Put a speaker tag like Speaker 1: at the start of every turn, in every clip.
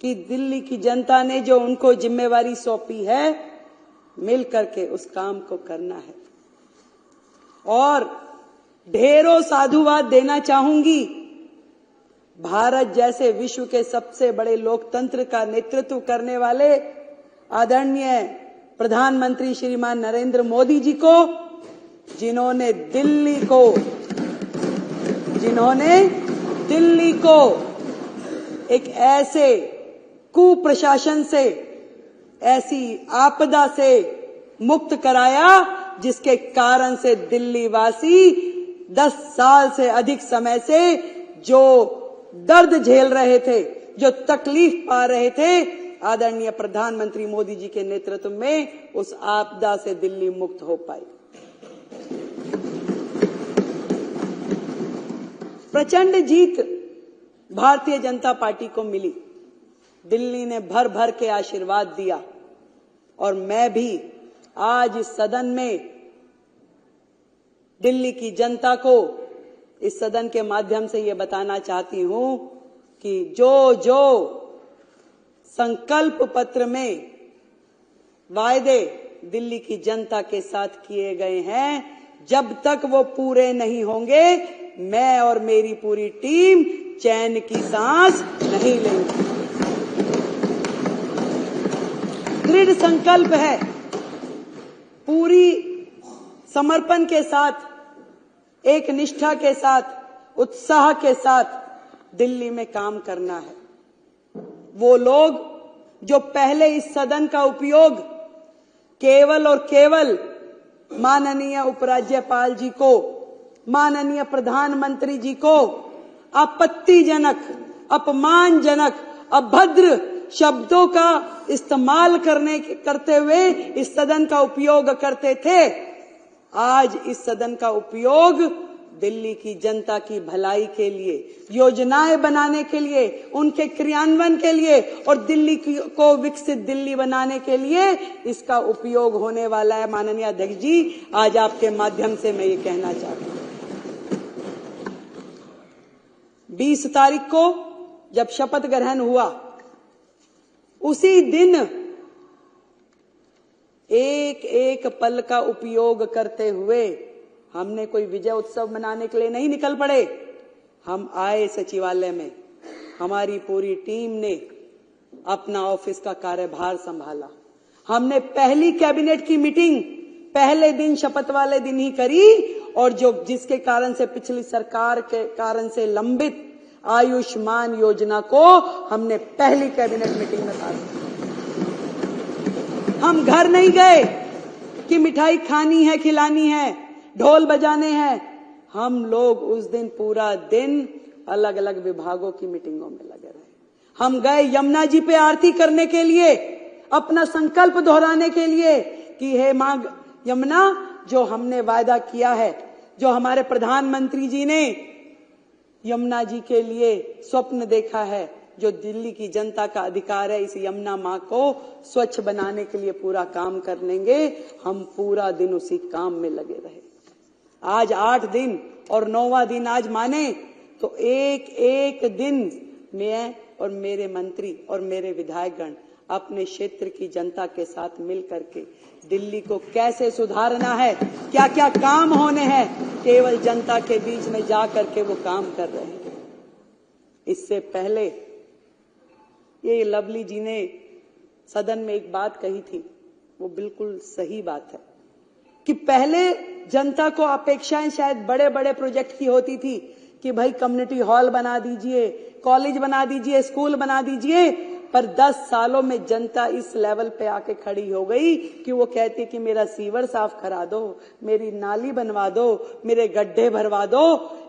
Speaker 1: कि दिल्ली की जनता ने जो उनको जिम्मेवारी सौंपी है, मिल करके उस काम को करना है। और ढेरों साधुवाद देना चाहूंगी भारत जैसे विश्व के सबसे बड़े लोकतंत्र का नेतृत्व करने वाले आदरणीय प्रधानमंत्री श्रीमान नरेंद्र मोदी जी को, जिन्होंने दिल्ली को एक ऐसे कुप्रशासन से, ऐसी आपदा से मुक्त कराया जिसके कारण से दिल्ली वासी 10 साल से अधिक समय से जो दर्द झेल रहे थे, जो तकलीफ पा रहे थे, आदरणीय प्रधानमंत्री मोदी जी के नेतृत्व में उस आपदा से दिल्ली मुक्त हो पाई। प्रचंड जीत भारतीय जनता पार्टी को मिली। दिल्ली ने भर भर के आशीर्वाद दिया और मैं भी आज इस सदन में दिल्ली की जनता को इस सदन के माध्यम से ये बताना चाहती हूं कि जो संकल्प पत्र में वायदे दिल्ली की जनता के साथ किए गए हैं, जब तक वो पूरे नहीं होंगे, मैं और मेरी पूरी टीम चैन की सांस नहीं लेंगे। दृढ़ संकल्प है, पूरी समर्पण के साथ, एक निष्ठा के साथ, उत्साह के साथ दिल्ली में काम करना है। वो लोग जो पहले इस सदन का उपयोग केवल और केवल माननीय उपराज्यपाल जी को, माननीय प्रधानमंत्री जी को आपत्तिजनक, अपमानजनक, अभद्र शब्दों का इस्तेमाल करते हुए इस सदन का उपयोग करते थे, आज इस सदन का उपयोग दिल्ली की जनता की भलाई के लिए, योजनाएं बनाने के लिए, उनके क्रियान्वयन के लिए और दिल्ली को विकसित दिल्ली बनाने के लिए इसका उपयोग होने वाला है। माननीय अध्यक्ष जी, आज आपके माध्यम से मैं ये कहना चाहती हूँ, 20 तारीख को जब शपथ ग्रहण हुआ, उसी दिन एक एक पल का उपयोग करते हुए हमने कोई विजय उत्सव मनाने के लिए नहीं निकल पड़े। हम आए सचिवालय में, हमारी पूरी टीम ने अपना ऑफिस का कार्यभार संभाला। हमने पहली कैबिनेट की मीटिंग पहले दिन, शपथ वाले दिन ही करी और जिसके कारण से पिछली सरकार के कारण से लंबित आयुष्मान योजना को हमने पहली कैबिनेट मीटिंग में पास किया। हम घर नहीं गए कि मिठाई खानी है, खिलानी है, ढोल बजाने हैं। हम लोग उस दिन पूरा दिन अलग अलग विभागों की मीटिंगों में लगे रहे। हम गए यमुना जी पे आरती करने के लिए, अपना संकल्प दोहराने के लिए कि हे मां यमुना, जो हमने वायदा किया है, जो हमारे प्रधानमंत्री जी ने यमुना जी के लिए स्वप्न देखा है, जो दिल्ली की जनता का अधिकार है, इस यमुना मां को स्वच्छ बनाने के लिए पूरा काम कर लेंगे। हम पूरा दिन उसी काम में लगे रहे। आज 8 दिन और 9वां दिन आज माने तो एक एक दिन मैं और मेरे मंत्री और मेरे विधायकगण अपने क्षेत्र की जनता के साथ मिल करके दिल्ली को कैसे सुधारना है, क्या क्या काम होने हैं, केवल जनता के बीच में जा करके वो काम कर रहे हैं। इससे पहले ये लवली जी ने सदन में एक बात कही थी, वो बिल्कुल सही बात है कि पहले जनता को अपेक्षाएं शायद बड़े बड़े प्रोजेक्ट की होती थी कि भाई कम्युनिटी हॉल बना दीजिए, कॉलेज बना दीजिए, स्कूल बना दीजिए, पर 10 सालों में जनता इस लेवल पे आके खड़ी हो गई कि वो कहती कि मेरा सीवर साफ करा दो, मेरी नाली बनवा दो, मेरे गड्ढे भरवा दो।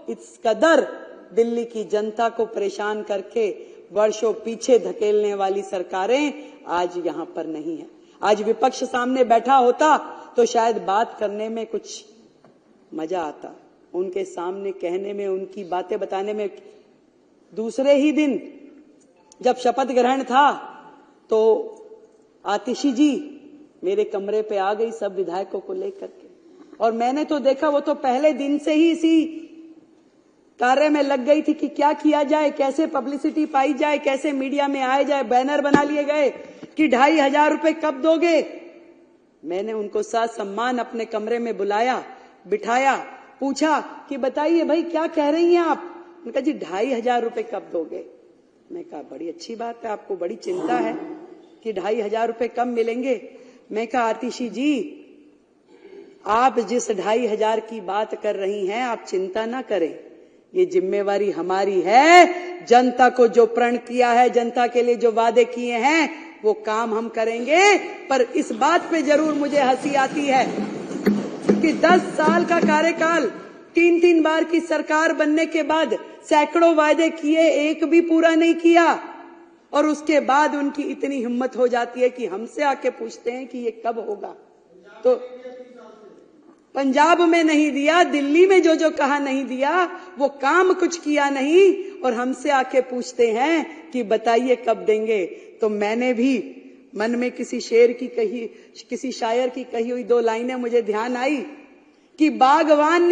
Speaker 1: इस कदर दिल्ली की जनता को परेशान करके वर्षों पीछे धकेलने वाली सरकारें आज यहां पर नहीं है। आज विपक्ष सामने बैठा होता तो शायद बात करने में कुछ मजा आता, उनके सामने कहने में, उनकी बातें बताने में। दूसरे ही दिन जब शपथ ग्रहण था तो आतिशी जी मेरे कमरे पे आ गई सब विधायकों को लेकर के, और मैंने तो देखा वो तो पहले दिन से ही इसी कार्य में लग गई थी कि क्या किया जाए, कैसे पब्लिसिटी पाई जाए, कैसे मीडिया में आए जाए। बैनर बना लिए गए कि 2,500 रुपए कब दोगे। मैंने उनको साथ सम्मान अपने कमरे में बुलाया, बिठाया, पूछा कि बताइए भाई क्या कह रही हैं आप। उन्होंने कहा जी 2,500 रुपए कब दोगे। मैं कहा बड़ी अच्छी बात है, आपको बड़ी चिंता है कि 2,500 रुपए कब मिलेंगे। मैं कहा आतिशी जी, आप जिस 2,500 की बात कर रही हैं आप चिंता ना करें, ये जिम्मेवारी हमारी है। जनता को जो प्रण किया है, जनता के लिए जो वादे किए हैं वो काम हम करेंगे। पर इस बात पे जरूर मुझे हंसी आती है कि 10 साल का कार्यकाल, 3-3 बार की सरकार बनने के बाद सैकड़ों वादे किए, एक भी पूरा नहीं किया। और उसके बाद उनकी इतनी हिम्मत हो जाती है कि हमसे आके पूछते हैं कि ये कब होगा। तो पंजाब में नहीं दिया, दिल्ली में जो जो कहा नहीं दिया, वो काम कुछ किया नहीं, और हमसे आके पूछते हैं कि बताइए कब देंगे। तो मैंने भी मन में किसी शायर की कही हुई 2 लाइनें मुझे ध्यान आई कि बागवान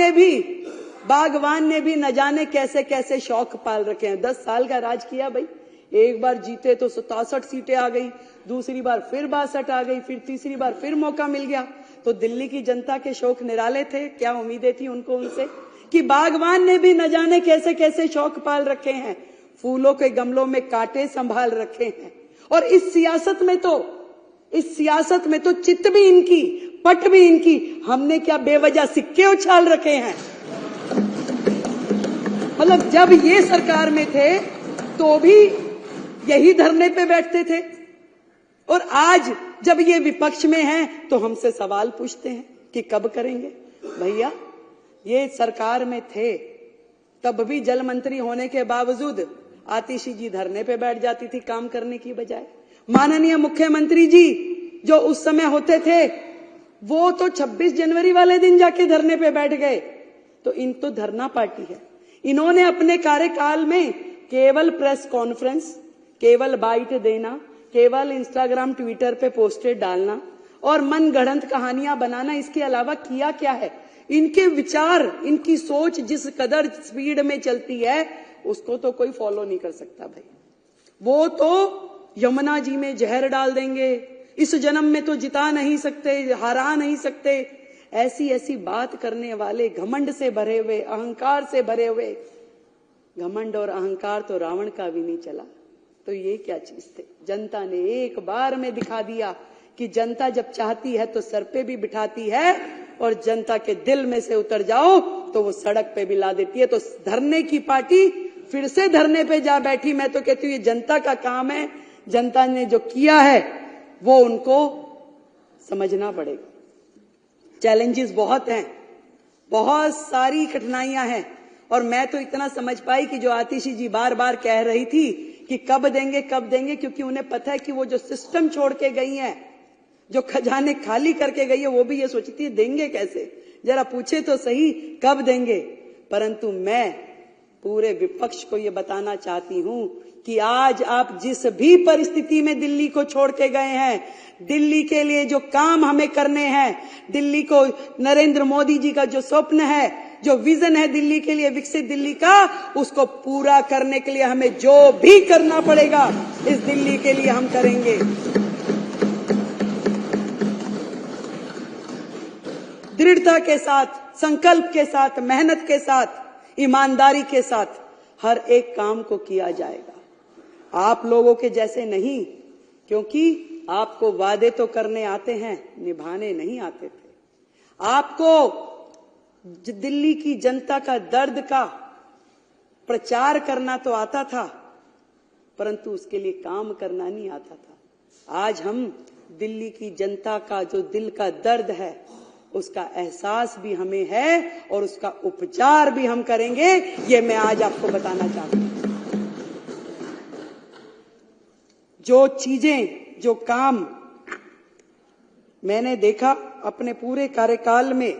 Speaker 1: ने भी न जाने कैसे कैसे शौक पाल रखे हैं। 10 साल का राज किया भाई, एक बार जीते तो 67 सीटें आ गई, दूसरी बार फिर 62 आ गई, फिर तीसरी बार फिर मौका मिल गया। तो दिल्ली की जनता के शौक निराले थे, क्या उम्मीदें थी उनको उनसे कि बागवान ने भी न जाने कैसे कैसे शौक पाल रखे हैं, फूलों के गमलों में कांटे संभाल रखे हैं। और इस सियासत में तो चित भी इनकी, पट भी इनकी, हमने क्या बेवजह सिक्के उछाल रखे हैं। मतलब जब ये सरकार में थे तो भी यही धरने पे बैठते थे, और आज जब ये विपक्ष में हैं तो हमसे सवाल पूछते हैं कि कब करेंगे। भैया ये सरकार में थे तब भी जल मंत्री होने के बावजूद आतिशी जी धरने पे बैठ जाती थी काम करने की बजाय। माननीय मुख्यमंत्री जी जो उस समय होते थे वो तो 26 जनवरी वाले दिन जाके धरने पे बैठ गए। तो इन तो धरना पार्टी है। इन्होंने अपने कार्यकाल में केवल प्रेस कॉन्फ्रेंस, केवल बाइट देना, केवल इंस्टाग्राम ट्विटर पे पोस्टर डालना और मन गढ़ंत कहानियां बनाना, इसके अलावा किया क्या है। इनके विचार, इनकी सोच जिस कदर स्पीड में चलती है उसको तो कोई फॉलो नहीं कर सकता भाई। वो तो यमुना जी में जहर डाल देंगे, इस जन्म में तो जिता नहीं सकते, हरा नहीं सकते, ऐसी ऐसी बात करने वाले, घमंड से भरे हुए, अहंकार से भरे हुए। घमंड और अहंकार तो रावण का भी नहीं चला, तो ये क्या चीज थे। जनता ने एक बार में दिखा दिया कि जनता जब चाहती है तो सर पे भी बिठाती है, और जनता के दिल में से उतर जाओ तो वो सड़क पे भी ला देती है। तो धरने की पार्टी फिर से धरने पे जा बैठी। मैं तो कहती हूँ ये जनता का काम है, जनता ने जो किया है वो उनको समझना पड़ेगा। चैलेंजेस बहुत हैं, बहुत सारी कठिनाइयां हैं, और मैं तो इतना समझ पाई कि जो आतिशी जी बार बार कह रही थी कि कब देंगे कब देंगे, क्योंकि उन्हें पता है कि वो जो सिस्टम छोड़ के गई हैं, जो खजाने खाली करके गई है, वो भी ये सोचती है देंगे कैसे, जरा पूछे तो सही कब देंगे। परंतु मैं पूरे विपक्ष को ये बताना चाहती हूं कि आज आप जिस भी परिस्थिति में दिल्ली को छोड़ के गए हैं, दिल्ली के लिए जो काम हमें करने हैं, दिल्ली को नरेंद्र मोदी जी का जो स्वप्न है, जो विजन है दिल्ली के लिए, विकसित दिल्ली का, उसको पूरा करने के लिए हमें जो भी करना पड़ेगा इस दिल्ली के लिए हम करेंगे। दृढ़ता के साथ, संकल्प के साथ, मेहनत के साथ, ईमानदारी के साथ हर एक काम को किया जाएगा। आप लोगों के जैसे नहीं, क्योंकि आपको वादे तो करने आते हैं, निभाने नहीं आते थे। आपको दिल्ली की जनता का दर्द का प्रचार करना तो आता था, परंतु उसके लिए काम करना नहीं आता था। आज हम दिल्ली की जनता का जो दिल का दर्द है उसका एहसास भी हमें है, और उसका उपचार भी हम करेंगे, ये मैं आज आपको बताना चाहता हूं। जो चीजें, जो काम मैंने देखा अपने पूरे कार्यकाल में,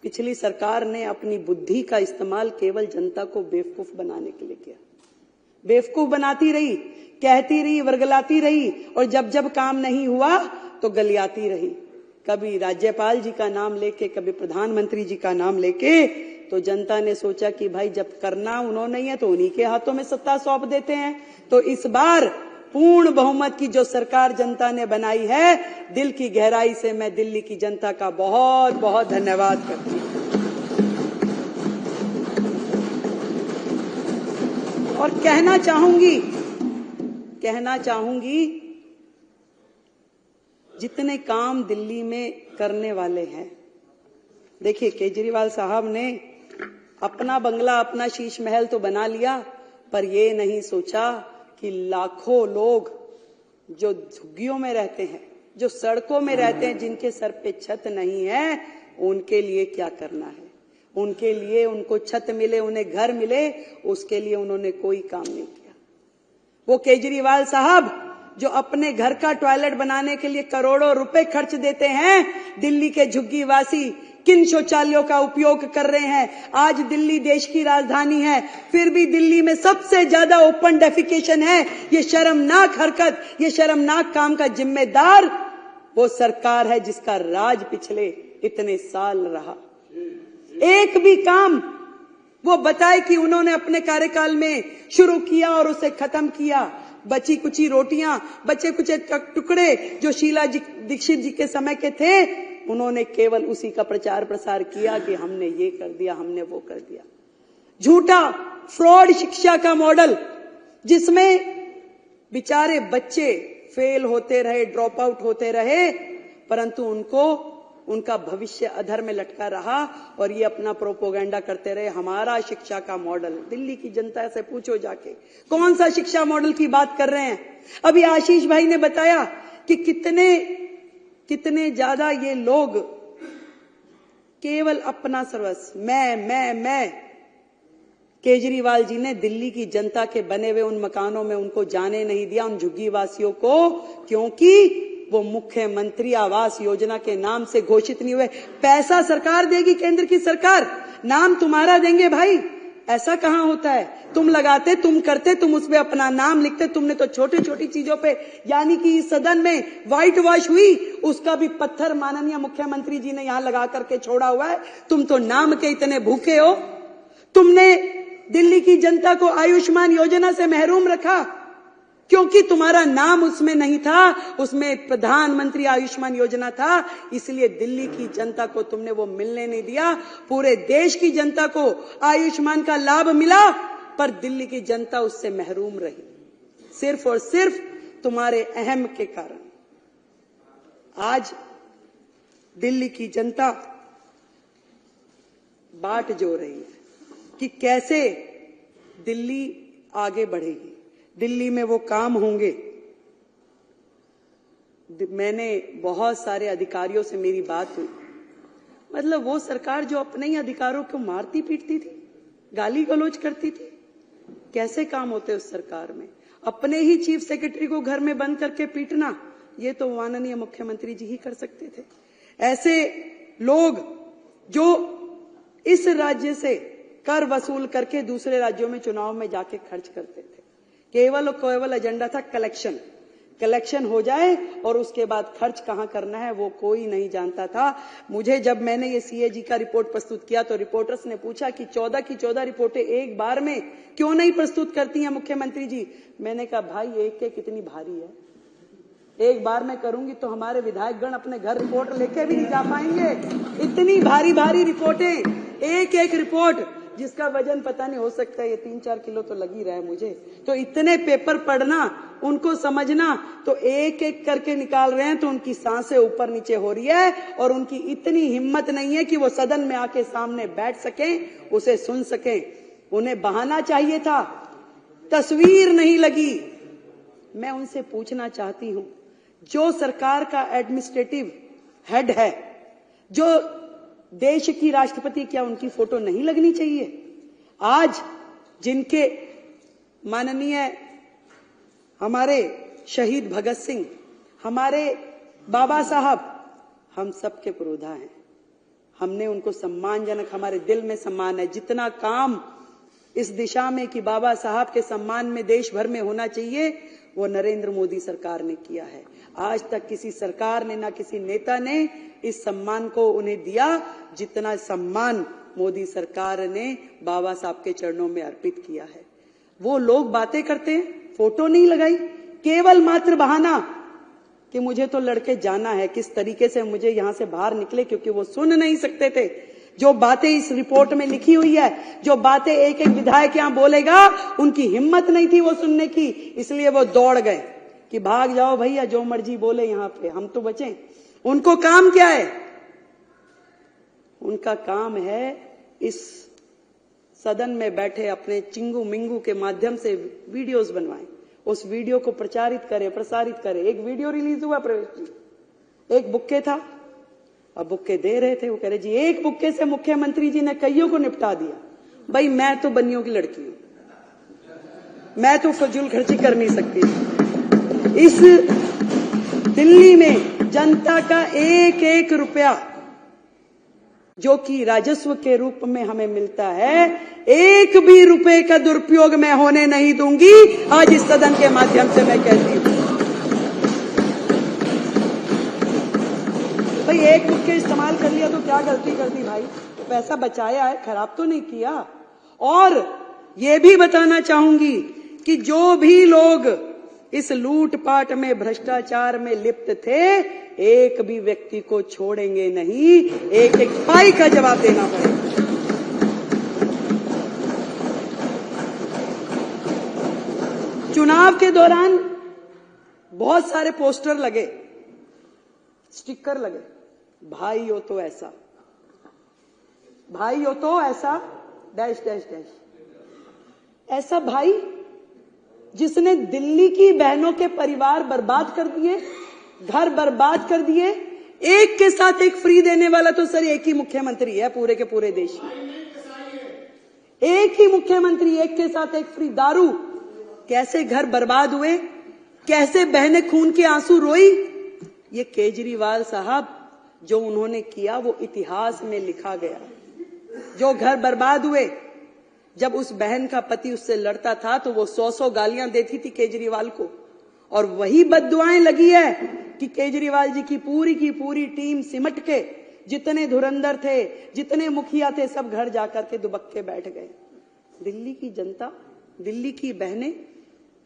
Speaker 1: पिछली सरकार ने अपनी बुद्धि का इस्तेमाल केवल जनता को बेवकूफ बनाने के लिए किया। बेवकूफ बनाती रही, कहती रही, वर्गलाती रही, और जब जब काम नहीं हुआ तो गलियाती रही। कभी राज्यपाल जी का नाम लेके, कभी प्रधानमंत्री जी का नाम लेके तो जनता ने सोचा कि भाई जब करना उन्होंने ही है तो उन्हीं के हाथों में सत्ता सौंप देते हैं। तो इस बार पूर्ण बहुमत की जो सरकार जनता ने बनाई है, दिल की गहराई से मैं दिल्ली की जनता का बहुत बहुत धन्यवाद करती हूं। और कहना चाहूंगी जितने काम दिल्ली में करने वाले हैं, देखिए केजरीवाल साहब ने अपना बंगला, अपना शीश महल तो बना लिया, पर ये नहीं सोचा कि लाखों लोग जो झुग्गियों में रहते हैं, जो सड़कों में रहते हैं, जिनके सर पे छत नहीं है, उनके लिए क्या करना है। उनके लिए उनको छत मिले, उन्हें घर मिले, उसके लिए उन्होंने कोई काम नहीं किया। वो केजरीवाल साहब जो अपने घर का टॉयलेट बनाने के लिए करोड़ों रुपए खर्च देते हैं, दिल्ली के झुग्गीवासी किन शौचालयों का उपयोग कर रहे हैं। आज दिल्ली देश की राजधानी है, फिर भी दिल्ली में सबसे ज्यादा ओपन डेफिकेशन है। ये शर्मनाक हरकत, ये शर्मनाक काम का जिम्मेदार वो सरकार है जिसका राज पिछले इतने साल रहा। एक भी काम वो बताए कि उन्होंने अपने कार्यकाल में शुरू किया और उसे खत्म किया। बची कुची रोटियां, बचे कुछ टुकड़े जो शीला दीक्षित जी के समय के थे, उन्होंने केवल उसी का प्रचार प्रसार किया कि हमने ये कर दिया, हमने वो कर दिया। झूठा फ्रॉड शिक्षा का मॉडल, जिसमें बेचारे बच्चे फेल होते रहे, ड्रॉप आउट होते रहे, परंतु उनका भविष्य अधर में लटका रहा और ये अपना प्रोपोगंडा करते रहे। हमारा शिक्षा का मॉडल, दिल्ली की जनता से पूछो जाके कौन सा शिक्षा मॉडल की बात कर रहे हैं। अभी आशीष भाई ने बताया कि कितने ज्यादा ये लोग केवल अपना सर्वस्व, मैं। केजरीवाल जी ने दिल्ली की जनता के बने हुए उन मकानों में उनको जाने नहीं दिया, उन झुग्गी वासियों को, क्योंकि वो मुख्यमंत्री आवास योजना के नाम से घोषित नहीं हुए। पैसा सरकार देगी, केंद्र की सरकार, नाम तुम्हारा देंगे भाई। ऐसा कहां होता है? तुम लगाते, तुम करते, तुम उसमें अपना नाम लिखते। तुमने तो छोटी छोटी चीजों पे, यानी कि इस सदन में व्हाइट वॉश हुई, उसका भी पत्थर माननीय मुख्यमंत्री जी ने यहां लगा करके छोड़ा हुआ है। तुम तो नाम के इतने भूखे हो। तुमने दिल्ली की जनता को आयुष्मान योजना से महरूम रखा क्योंकि तुम्हारा नाम उसमें नहीं था, उसमें प्रधानमंत्री आयुष्मान योजना था, इसलिए दिल्ली की जनता को तुमने वो मिलने नहीं दिया। पूरे देश की जनता को आयुष्मान का लाभ मिला, पर दिल्ली की जनता उससे महरूम रही, सिर्फ और सिर्फ तुम्हारे अहम के कारण। आज दिल्ली की जनता बाट जो रही है कि कैसे दिल्ली आगे बढ़ेगी, दिल्ली में वो काम होंगे। मैंने बहुत सारे अधिकारियों से मेरी बात हुई, मतलब वो सरकार जो अपने ही अधिकारों को मारती पीटती थी, गाली गलौज करती थी, कैसे काम होते उस सरकार में? अपने ही चीफ सेक्रेटरी को घर में बंद करके पीटना, ये तो माननीय मुख्यमंत्री जी ही कर सकते थे। ऐसे लोग जो इस राज्य से कर वसूल करके दूसरे राज्यों में चुनाव में जाके खर्च करते थे, केवल एजेंडा था कलेक्शन हो जाए और उसके बाद खर्च कहां करना है वो कोई नहीं जानता था। मुझे जब मैंने ये सीएजी का रिपोर्ट प्रस्तुत किया तो रिपोर्टर्स ने पूछा कि 14 की 14 रिपोर्टें एक बार में क्यों नहीं प्रस्तुत करती हैं मुख्यमंत्री जी? मैंने कहा भाई एक कितनी भारी है, एक बार में करूंगी तो हमारे विधायकगण अपने घर रिपोर्ट लेके भी नहीं जा पाएंगे। इतनी भारी भारी रिपोर्टें, एक रिपोर्ट जिसका वजन पता नहीं, हो सकता है ये 3-4 किलो तो लग ही रहा है मुझे। तो इतने पेपर पढ़ना, उनको समझना, तो एक एक करके निकाल रहे हैं तो उनकी सांसें ऊपर नीचे हो रही है और उनकी इतनी हिम्मत नहीं है कि वो सदन में आके सामने बैठ सकें, उसे सुन सकें। उन्हें बहाना चाहिए था, तस्वीर नहीं लगी। मैं उनसे पूछना चाहती हूं, जो सरकार का एडमिनिस्ट्रेटिव हेड है, जो देश की राष्ट्रपति, क्या उनकी फोटो नहीं लगनी चाहिए? आज जिनके माननीय हमारे शहीद भगत सिंह, हमारे बाबा साहब, हम सबके पुरोधा हैं। हमने उनको सम्मानजनक, हमारे दिल में सम्मान है। जितना काम इस दिशा में कि बाबा साहब के सम्मान में देश भर में होना चाहिए, वो नरेंद्र मोदी सरकार ने किया है। आज तक किसी सरकार ने, ना किसी नेता ने इस सम्मान को उन्हें दिया जितना सम्मान मोदी सरकार ने बाबा साहब के चरणों में अर्पित किया है। वो लोग बातें करते हैं, फोटो नहीं लगाई, केवल मात्र बहाना कि मुझे तो लड़के जाना है, किस तरीके से मुझे यहां से बाहर निकले, क्योंकि वो सुन नहीं सकते थे जो बातें इस रिपोर्ट में लिखी हुई है, जो बातें एक एक विधायक यहां बोलेगा, उनकी हिम्मत नहीं थी वो सुनने की, इसलिए वो दौड़ गए कि भाग जाओ भैया, जो मर्जी बोले यहां पे, हम तो बचें। उनको काम क्या है? उनका काम है इस सदन में बैठे अपने चिंगू मिंगू के माध्यम से वीडियोस बनवाएं, उस वीडियो को प्रचारित करे, प्रसारित करे। एक वीडियो रिलीज हुआ प्रवेश जी, एक बुक्के था, अब बुक्के दे रहे थे, वो कह रहे जी एक बुक्के से मुख्यमंत्री जी ने कईयों को निपटा दिया। भाई मैं तो बनियों की लड़की हूं, मैं तो फजूल खर्ची कर नहीं सकती। इस दिल्ली में जनता का एक एक रुपया जो कि राजस्व के रूप में हमें मिलता है, एक भी रुपए का दुरुपयोग मैं होने नहीं दूंगी। आज इस सदन के माध्यम से मैं कहती हूं, भाई एक बुक्के इस्तेमाल कर लिया तो क्या गलती कर दी भाई, पैसा बचाया है, खराब तो नहीं किया। और ये भी बताना चाहूंगी कि जो भी लोग इस लूटपाट में, भ्रष्टाचार में लिप्त थे, एक भी व्यक्ति को छोड़ेंगे नहीं, एक एक पाई का जवाब देना पड़ेगा। चुनाव के दौरान बहुत सारे पोस्टर लगे, स्टिकर लगे, भाई हो तो ऐसा, भाई हो तो ऐसा, डैश डैश डैश। ऐसा भाई जिसने दिल्ली की बहनों के परिवार बर्बाद कर दिए, घर बर्बाद कर दिए। एक के साथ एक फ्री देने वाला तो सर एक ही मुख्यमंत्री है पूरे के पूरे देश में, एक ही मुख्यमंत्री, एक के साथ एक फ्री। दारू, कैसे घर बर्बाद हुए, कैसे बहनें खून के आंसू रोई। ये केजरीवाल साहब जो उन्होंने किया वो इतिहास में लिखा गया। जो घर बर्बाद हुए, जब उस बहन का पति उससे लड़ता था तो वो 100 गालियां देती थी केजरीवाल को, और वही बद्दुआएं लगी है कि केजरीवाल जी की पूरी टीम सिमट के, जितने धुरंधर थे, जितने मुखिया थे, सब घर जाकर के दुबक्के बैठ गए। दिल्ली की जनता, दिल्ली की बहनें,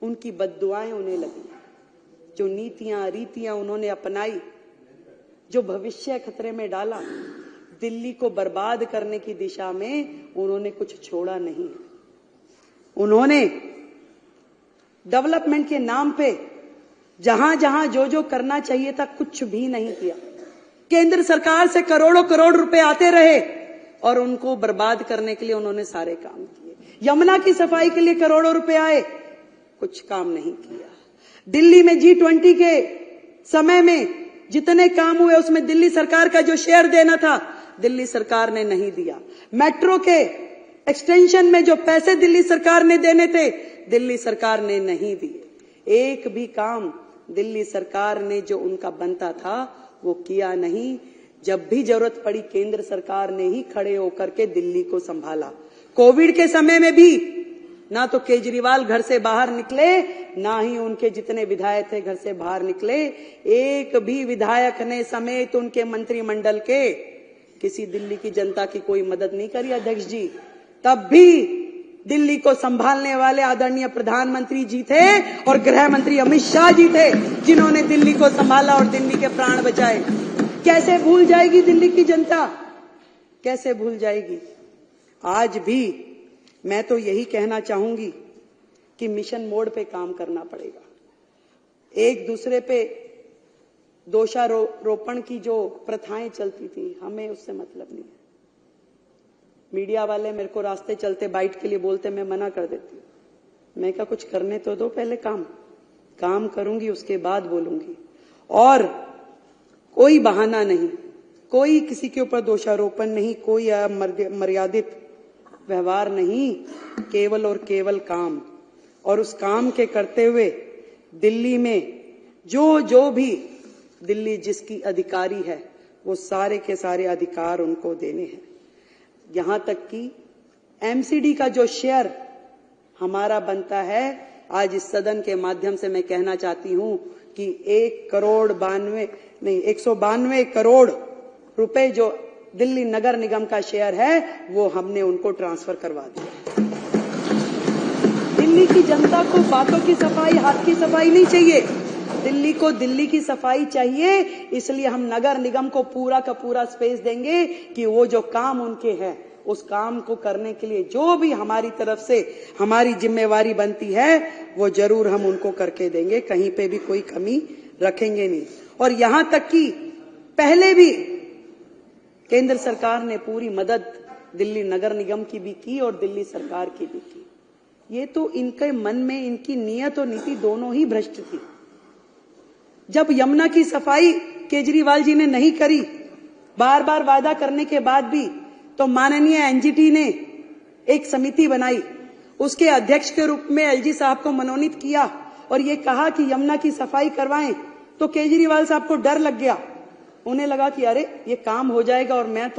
Speaker 1: उनकी बद्दुआएं उन्हें लगी। जो नीतियां रीतियां उन्होंने अपनाई, जो भविष्य खतरे में डाला, दिल्ली को बर्बाद करने की दिशा में उन्होंने कुछ छोड़ा नहीं। उन्होंने डेवलपमेंट के नाम पे जहां जहां जो जो करना चाहिए था कुछ भी नहीं किया। केंद्र सरकार से करोड़ों करोड़ रुपए आते रहे और उनको बर्बाद करने के लिए उन्होंने सारे काम किए। यमुना की सफाई के लिए करोड़ों रुपए आए, कुछ काम नहीं किया। दिल्ली में G20 के समय में जितने काम हुए उसमें दिल्ली सरकार का जो शेयर देना था दिल्ली सरकार ने नहीं दिया। मेट्रो के एक्सटेंशन में जो पैसे दिल्ली सरकार ने देने थे दिल्ली सरकार ने नहीं दिए। एक भी काम दिल्ली सरकार ने जो उनका बनता था वो किया नहीं। जब भी जरूरत पड़ी केंद्र सरकार ने ही खड़े होकर के दिल्ली को संभाला। कोविड के समय में भी ना तो केजरीवाल घर से बाहर निकले, ना ही उनके जितने विधायक थे घर से बाहर निकले। एक भी विधायक ने समेत उनके मंत्रिमंडल के किसी दिल्ली की जनता की कोई मदद नहीं करी अध्यक्ष जी। तब भी दिल्ली को संभालने वाले आदरणीय प्रधानमंत्री जी थे और गृह मंत्री अमित शाह जी थे जिन्होंने दिल्ली को संभाला और दिल्ली के प्राण बचाए। कैसे भूल जाएगी दिल्ली की जनता, कैसे भूल जाएगी। आज भी मैं तो यही कहना चाहूंगी कि मिशन मोड पे काम करना पड़ेगा। एक दूसरे पे दोषारोपण की जो प्रथाएं चलती थी हमें उससे मतलब नहीं है। मीडिया वाले मेरे को रास्ते चलते बाइट के लिए बोलते, मैं मना कर देती हूं। मैं क्या कुछ करने तो दो, पहले काम करूंगी उसके बाद बोलूंगी। और कोई बहाना नहीं, कोई किसी के ऊपर दोषारोपण नहीं, कोई मर्यादित व्यवहार नहीं, केवल और केवल काम। और उस काम के करते हुए दिल्ली में जो भी दिल्ली जिसकी अधिकारी है वो सारे के सारे अधिकार उनको देने हैं। यहां तक कि एमसीडी का जो शेयर हमारा बनता है आज इस सदन के माध्यम से मैं कहना चाहती हूं कि 192 करोड़ रुपए जो दिल्ली नगर निगम का शेयर है वो हमने उनको ट्रांसफर करवा दिया। दिल्ली की जनता को बातों की सफाई, हाथ की सफाई नहीं चाहिए, दिल्ली को दिल्ली की सफाई चाहिए। इसलिए हम नगर निगम को पूरा का पूरा स्पेस देंगे कि वो जो काम उनके हैं उस काम को करने के लिए जो भी हमारी तरफ से हमारी जिम्मेवारी बनती है वो जरूर हम उनको करके देंगे, कहीं पे भी कोई कमी रखेंगे नहीं। और यहां तक कि पहले भी केंद्र सरकार ने पूरी मदद दिल्ली नगर निगम की भी की और दिल्ली सरकार की भी की। ये तो इनके मन में इनकी नीयत और नीति दोनों ही भ्रष्ट थी। जब यमुना की सफाई केजरीवाल जी ने नहीं करी, बार बार वादा करने के बाद भी, तो माननीय एनजीटी ने एक समिति बनाई, उसके अध्यक्ष के रूप में एलजी साहब को मनोनीत किया और ये कहा कि यमुना की सफाई करवाएं। तो केजरीवाल साहब को डर लग गया, उन्हें लगा कि अरे ये काम हो जाएगा और मैं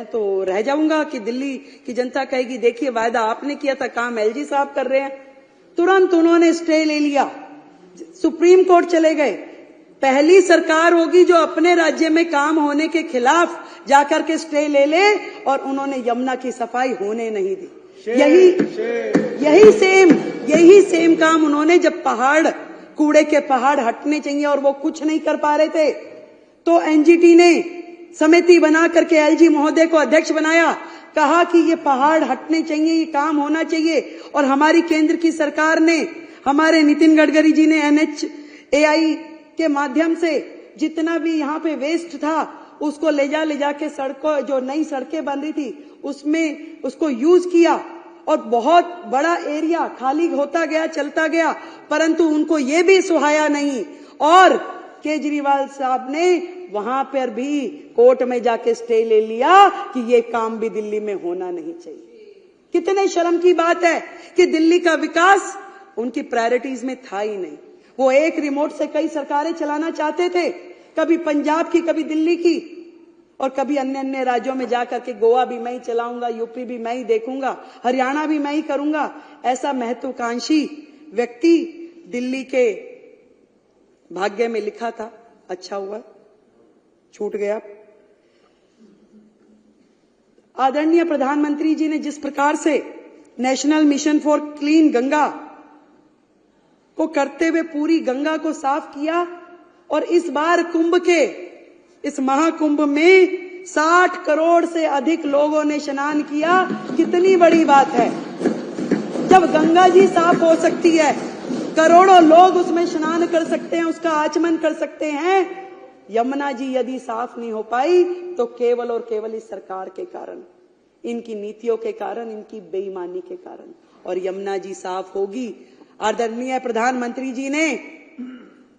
Speaker 1: तो रह जाऊंगा कि दिल्ली की जनता कहेगी देखिए वायदा आपने किया था, काम एलजी साहब कर रहे हैं। तुरंत उन्होंने स्टे ले लिया, सुप्रीम कोर्ट चले गए। पहली सरकार होगी जो अपने राज्य में काम होने के खिलाफ जाकर के स्टे ले ले और उन्होंने यमुना की सफाई होने नहीं दी। यही सेम काम उन्होंने जब कूड़े के पहाड़ हटने चाहिए और वो कुछ नहीं कर पा रहे थे तो एनजीटी ने समिति बना करके एलजी महोदय को अध्यक्ष बनाया, कहा कि ये पहाड़ हटने चाहिए, ये काम होना चाहिए। और हमारी केंद्र की सरकार ने, हमारे नितिन गडकरी जी ने NHAI के माध्यम से जितना भी यहाँ पे वेस्ट था उसको ले जा के सड़कों, जो नई सड़कें बन रही थी उसमें उसको यूज किया और बहुत बड़ा एरिया खाली होता गया, चलता गया, परंतु उनको ये भी सुहाया नहीं। और केजरीवाल साहब ने वहां पर भी कोर्ट में जाके स्टे ले लिया कि ये काम भी दिल्ली में होना नहीं चाहिए। कितने शर्म की बात है कि दिल्ली का विकास उनकी प्रायोरिटीज में था ही नहीं। वो एक रिमोट से कई सरकारें चलाना चाहते थे, कभी पंजाब की, कभी दिल्ली की और कभी अन्य राज्यों में जाकर के गोवा भी मैं ही चलाऊंगा, यूपी भी मैं ही देखूंगा, हरियाणा भी मैं ही करूंगा। ऐसा महत्वाकांक्षी व्यक्ति दिल्ली के भाग्य में लिखा था, अच्छा हुआ छूट गया। आदरणीय प्रधानमंत्री जी ने जिस प्रकार से national mission for clean Ganga को करते हुए पूरी गंगा को साफ किया और इस बार कुंभ के इस महाकुंभ में 60 करोड़ से अधिक लोगों ने स्नान किया। कितनी बड़ी बात है, जब गंगा जी साफ हो सकती है, करोड़ों लोग उसमें स्नान कर सकते हैं, उसका आचमन कर सकते हैं। यमुना जी यदि साफ नहीं हो पाई तो केवल और केवल इस सरकार के कारण, इनकी नीतियों के कारण, इनकी बेईमानी के कारण। और यमुना जी साफ होगी। आदरणीय प्रधानमंत्री जी ने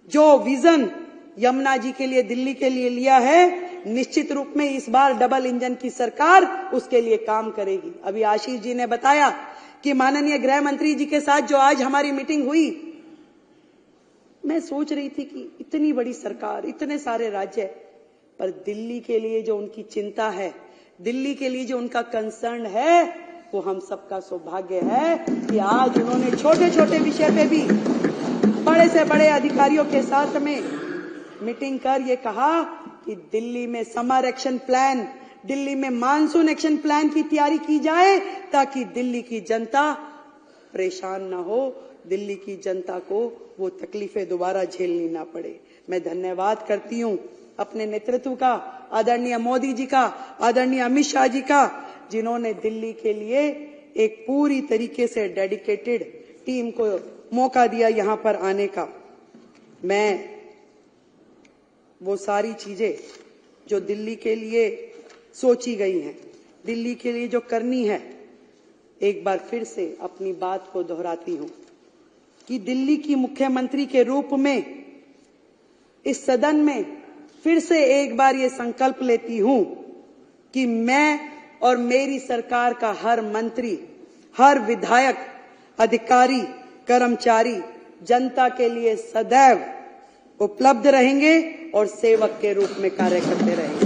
Speaker 1: जो विजन यमुना जी के लिए, दिल्ली के लिए लिया है, निश्चित रूप में इस बार डबल इंजन की सरकार उसके लिए काम करेगी। अभी आशीष जी ने बताया कि माननीय गृह मंत्री जी के साथ जो आज हमारी मीटिंग हुई, मैं सोच रही थी कि इतनी बड़ी सरकार, इतने सारे राज्य, पर दिल्ली के लिए जो उनकी चिंता है, दिल्ली के लिए जो उनका कंसर्न है, वो हम सबका सौभाग्य है कि आज उन्होंने छोटे छोटे विषय पे भी बड़े से बड़े अधिकारियों के साथ में मीटिंग कर ये कहा कि दिल्ली में समर एक्शन प्लान, दिल्ली में मानसून एक्शन प्लान की तैयारी की जाए ताकि दिल्ली की जनता परेशान ना हो, दिल्ली की जनता को वो तकलीफें दोबारा झेलनी ना पड़े। मैं धन्यवाद करती हूं अपने नेतृत्व का, आदरणीय मोदी जी का, आदरणीय अमित शाह जी का, जिन्होंने दिल्ली के लिए एक पूरी तरीके से डेडिकेटेड टीम को मौका दिया यहां पर आने का। मैं वो सारी चीजें जो दिल्ली के लिए सोची गई हैं, दिल्ली के लिए जो करनी है, एक बार फिर से अपनी बात को दोहराती हूं कि दिल्ली की मुख्यमंत्री के रूप में इस सदन में फिर से एक बार ये संकल्प लेती हूं कि मैं और मेरी सरकार का हर मंत्री, हर विधायक, अधिकारी, कर्मचारी जनता के लिए सदैव उपलब्ध रहेंगे और सेवक के रूप में कार्य करते रहेंगे।